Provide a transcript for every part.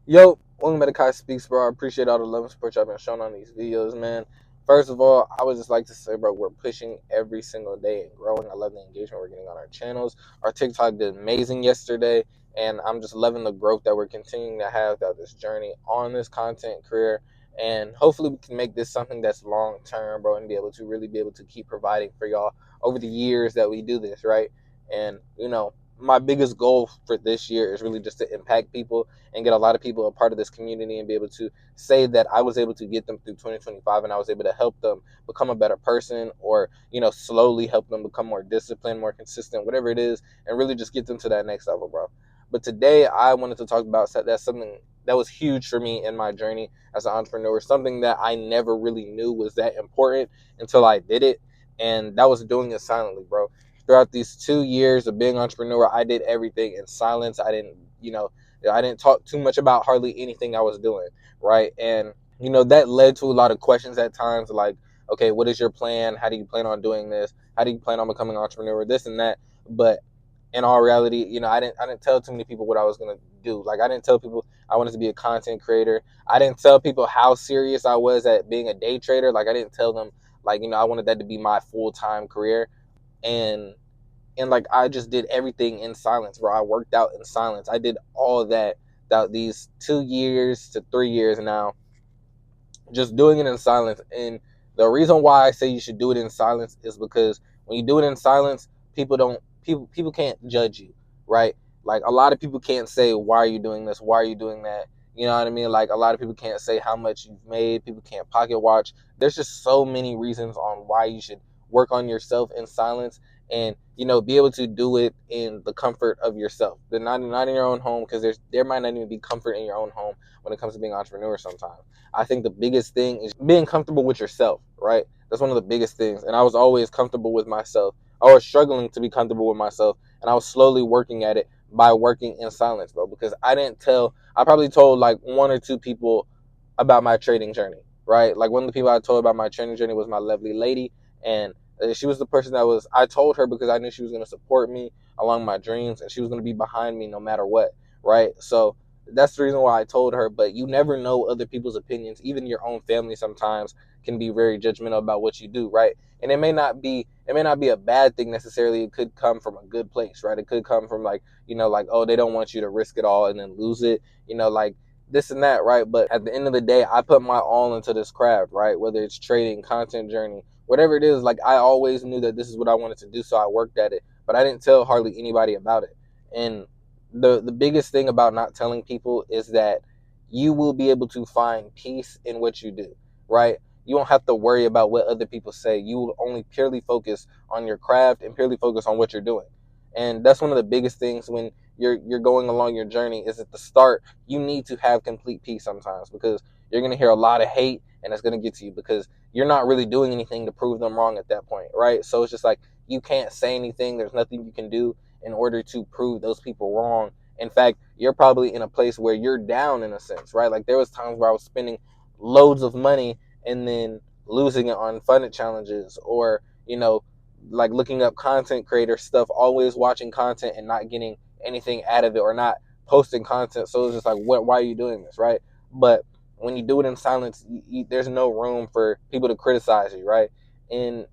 Yo, welcome to Kai Speaks, bro. I appreciate all the love and support y'all been showing on these videos, man. First of all, I would just like to say, bro, we're pushing every single day and growing. I love the engagement we're getting on our channels. Our TikTok did amazing yesterday, and I'm just loving the growth that we're continuing to have throughout this journey on this content career. And hopefully, we can make this something that's long term, bro, and be able to really be able to keep providing for y'all over the years that we do this, right? And my biggest goal for this year is really just to impact people and get a lot of people a part of this community and be able to say that I was able to get them through 2025 and I was able to help them become a better person, or slowly help them become more disciplined, more consistent, whatever it is, and really just get them to that next level, bro. But today I wanted to talk about that's something that was huge for me in my journey as an entrepreneur, something that I never really knew was that important until I did it, and that was doing it silently, bro. Throughout these 2 years of being an entrepreneur, I did everything in silence. I didn't talk too much about hardly anything I was doing, right? And that led to a lot of questions at times, like, okay, what is your plan? How do you plan on doing this? How do you plan on becoming an entrepreneur? This and that. But in all reality, I didn't tell too many people what I was gonna do. Like, I didn't tell people I wanted to be a content creator. I didn't tell people how serious I was at being a day trader. Like, I didn't tell them, like, I wanted that to be my full-time career. And like, I just did everything in silence, bro. I worked out in silence. I did all that these 2 years to 3 years now, just doing it in silence. And the reason why I say you should do it in silence is because when you do it in silence, people can't judge you, right? Like, a lot of people can't say, why are you doing this? Why are you doing that? You know what I mean? Like, a lot of people can't say how much you've made. People can't pocket watch. There's just so many reasons on why you should work on yourself in silence, and be able to do it in the comfort of yourself. They're not in your own home, because there might not even be comfort in your own home when it comes to being an entrepreneur sometimes. I think the biggest thing is being comfortable with yourself, right? That's one of the biggest things. And I was always comfortable with myself. I was struggling to be comfortable with myself, and I was slowly working at it by working in silence, bro. Because I probably told like one or two people about my trading journey, right? Like, one of the people I told about my trading journey was my lovely lady, and she was the person I told her because I knew she was going to support me along my dreams, and she was going to be behind me no matter what, right? So that's the reason why I told her. But you never know other people's opinions. Even your own family sometimes can be very judgmental about what you do, right? And it may not be a bad thing necessarily. It could come from a good place, right? It could come from, like, like, oh, they don't want you to risk it all and then lose it, like this and that, right? But at the end of the day, I put my all into this craft, right? Whether it's trading, content journey, whatever it is, like, I always knew that this is what I wanted to do, so I worked at it. But I didn't tell hardly anybody about it. And the biggest thing about not telling people is that you will be able to find peace in what you do, right? You won't have to worry about what other people say. You will only purely focus on your craft and purely focus on what you're doing. And that's one of the biggest things when you're going along your journey, is at the start you need to have complete peace sometimes, because you're going to hear a lot of hate, and it's going to get to you because you're not really doing anything to prove them wrong at that point, right? So it's just like, you can't say anything. There's nothing you can do in order to prove those people wrong. In fact, you're probably in a place where you're down, in a sense, right? Like, there was times where I was spending loads of money and then losing it on funded challenges, or like, looking up content creator stuff, always watching content and not getting anything out of it, or not posting content. So it's just like, why are you doing this, right? But when you do it in silence, there's no room for people to criticize you, right? And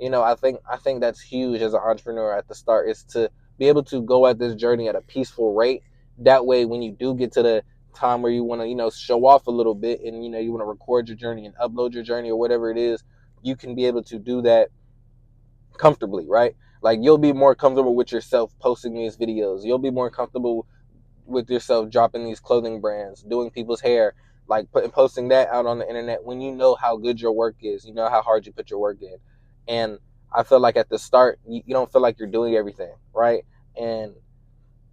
I think that's huge as an entrepreneur at the start, is to be able to go at this journey at a peaceful rate. That way, when you do get to the time where you want to, show off a little bit, and you want to record your journey and upload your journey, or whatever it is, you can be able to do that comfortably, right? Like, you'll be more comfortable with yourself posting these videos. You'll be more comfortable with yourself dropping these clothing brands, doing people's hair, like posting that out on the internet, when you know how good your work is, you know how hard you put your work in. And I feel like at the start, you don't feel like you're doing everything, right? And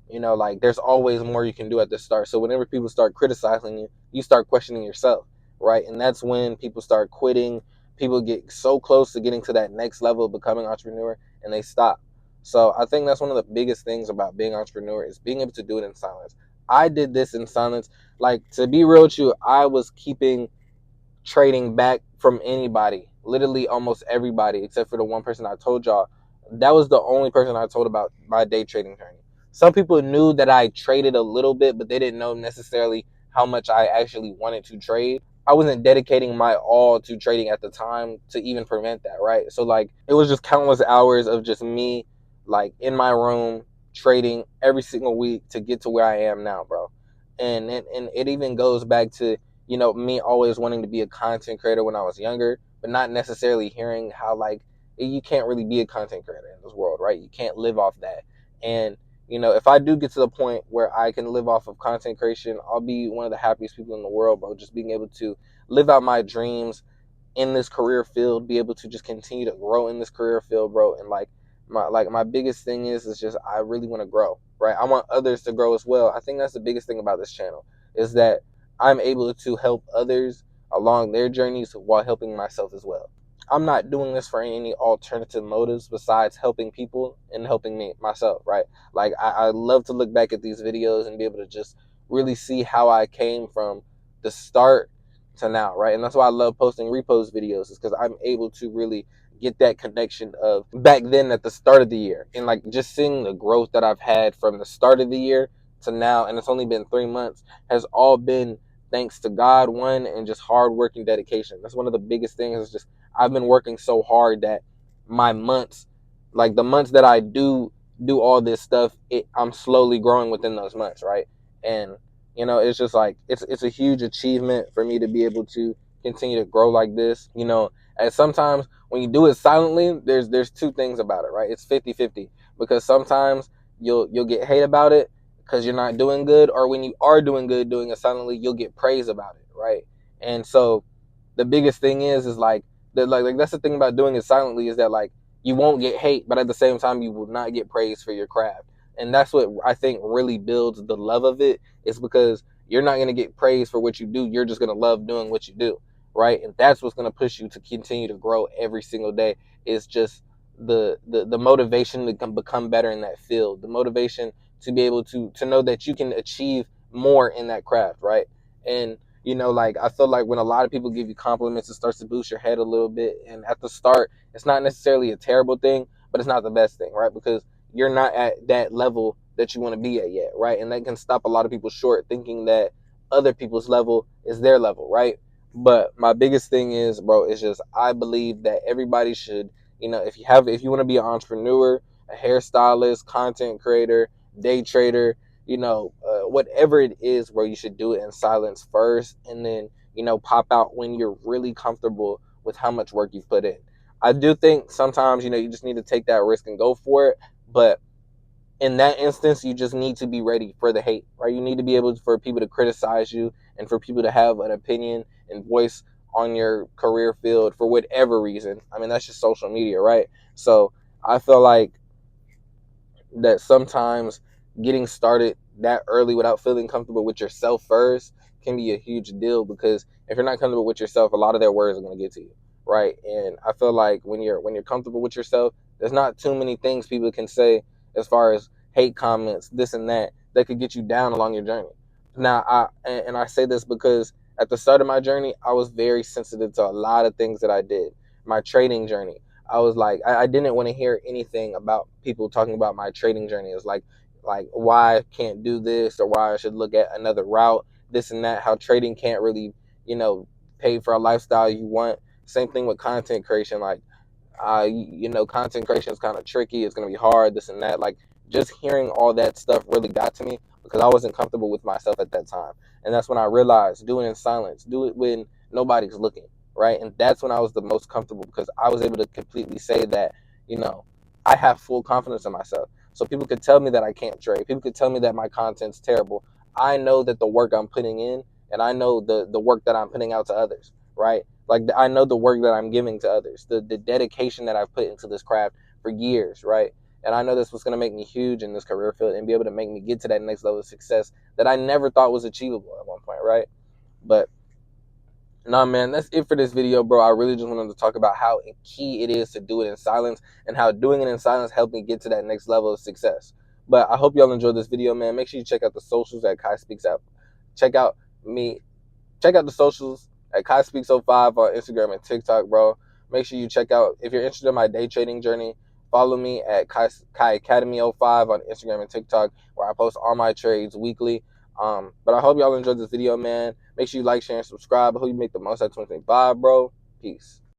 like, there's always more you can do at the start. So whenever people start criticizing you, you start questioning yourself, right? And that's when people start quitting. People get so close to getting to that next level of becoming an entrepreneur, and they stop. So I think that's one of the biggest things about being an entrepreneur, is being able to do it in silence. I did this in silence. Like, to be real with you, I was keeping trading back from anybody, literally almost everybody, except for the one person I told y'all. That was the only person I told about my day trading journey. Some people knew that I traded a little bit, but they didn't know necessarily how much I actually wanted to trade, I wasn't dedicating my all to trading at the time to even prevent that, right? So like it was just countless hours of just me like in my room trading every single week to get to where I am now, bro. And it even goes back to, you know, me always wanting to be a content creator when I was younger, but not necessarily hearing how like you can't really be a content creator in this world, right? You can't live off that. And you know, if I do get to the point where I can live off of content creation, I'll be one of the happiest people in the world, bro. Just being able to live out my dreams in this career field, be able to just continue to grow in this career field, bro. And like my biggest thing is just I really want to grow, right? I want others to grow as well. I think that's the biggest thing about this channel is that I'm able to help others along their journeys while helping myself as well. I'm not doing this for any alternative motives besides helping people and helping me myself, right? Like I love to look back at these videos and be able to just really see how I came from the start to now, right? And that's why I love posting repost videos, is because I'm able to really get that connection of back then at the start of the year, and like just seeing the growth that I've had from the start of the year to now, and it's only been 3 months, has all been thanks to God, one, and just hard work and dedication. That's one of the biggest things, is just I've been working so hard that my months, like the months that I do all this stuff, I'm slowly growing within those months, right? And you know, it's just like it's a huge achievement for me to be able to continue to grow like this. You know, and sometimes when you do it silently, there's two things about it, right? It's 50-50, because sometimes you'll get hate about it because you're not doing good, or when you are doing good doing it silently, you'll get praise about it, right? And so the biggest thing is like that, like that's the thing about doing it silently, is that like you won't get hate, but at the same time you will not get praise for your craft. And that's what I think really builds the love of it, is because you're not going to get praise for what you do. You're just going to love doing what you do, right? And that's what's going to push you to continue to grow every single day. Is just the motivation to become better in that field, the motivation to be able to know that you can achieve more in that craft, right? And you know, like I feel like when a lot of people give you compliments, it starts to boost your head a little bit. And at the start, it's not necessarily a terrible thing, but it's not the best thing, right? Because you're not at that level that you want to be at yet, right? And that can stop a lot of people short, thinking that other people's level is their level, right? But my biggest thing is, bro, is just I believe that everybody should, you know, if you want to be an entrepreneur, a hairstylist, content creator, day trader, you know, whatever it is, bro, you should do it in silence first, and then, you know, pop out when you're really comfortable with how much work you've put in. I do think sometimes, you know, you just need to take that risk and go for it. But in that instance, you just need to be ready for the hate, right? You need to be able for people to criticize you and for people to have an opinion and voice on your career field for whatever reason. I mean, that's just social media, right? So I feel like that sometimes getting started that early without feeling comfortable with yourself first can be a huge deal, because if you're not comfortable with yourself, a lot of their words are going to get to you, right? And I feel like when you're comfortable with yourself, there's not too many things people can say as far as hate comments, this and that could get you down along your journey. Now, I say this because at the start of my journey, I was very sensitive to a lot of things that I did. My trading journey, I was like, I didn't want to hear anything about people talking about my trading journey. It was like why I can't do this, or why I should look at another route, this and that, how trading can't really, you know, pay for a lifestyle you want. Same thing with content creation. Like, you know, content creation is kind of tricky. It's going to be hard, this and that. Like, just hearing all that stuff really got to me, because I wasn't comfortable with myself at that time. And that's when I realized, do it in silence, do it when nobody's looking, right? And that's when I was the most comfortable, because I was able to completely say that, you know, I have full confidence in myself. So people could tell me that I can't trade. People could tell me that my content's terrible. I know that the work I'm putting in, and I know the work that I'm putting out to others, right? Like, I know the work that I'm giving to others, the dedication that I've put into this craft for years, right? And I know this was going to make me huge in this career field and be able to make me get to that next level of success that I never thought was achievable at one point, right? But nah, man, that's it for this video, bro. I really just wanted to talk about how key it is to do it in silence, and how doing it in silence helped me get to that next level of success. But I hope y'all enjoyed this video, man. Make sure you check out the socials at Kai Speaks App. Check out me. Check out the socials at Kai Speaks 05 on Instagram and TikTok, bro. Make sure you check out, if you're interested in my day trading journey, follow me at Kai Academy 05 on Instagram and TikTok, where I post all my trades weekly. But I hope y'all enjoyed this video, man. Make sure you like, share, and subscribe. I hope you make the most out of 2025, bro. Peace.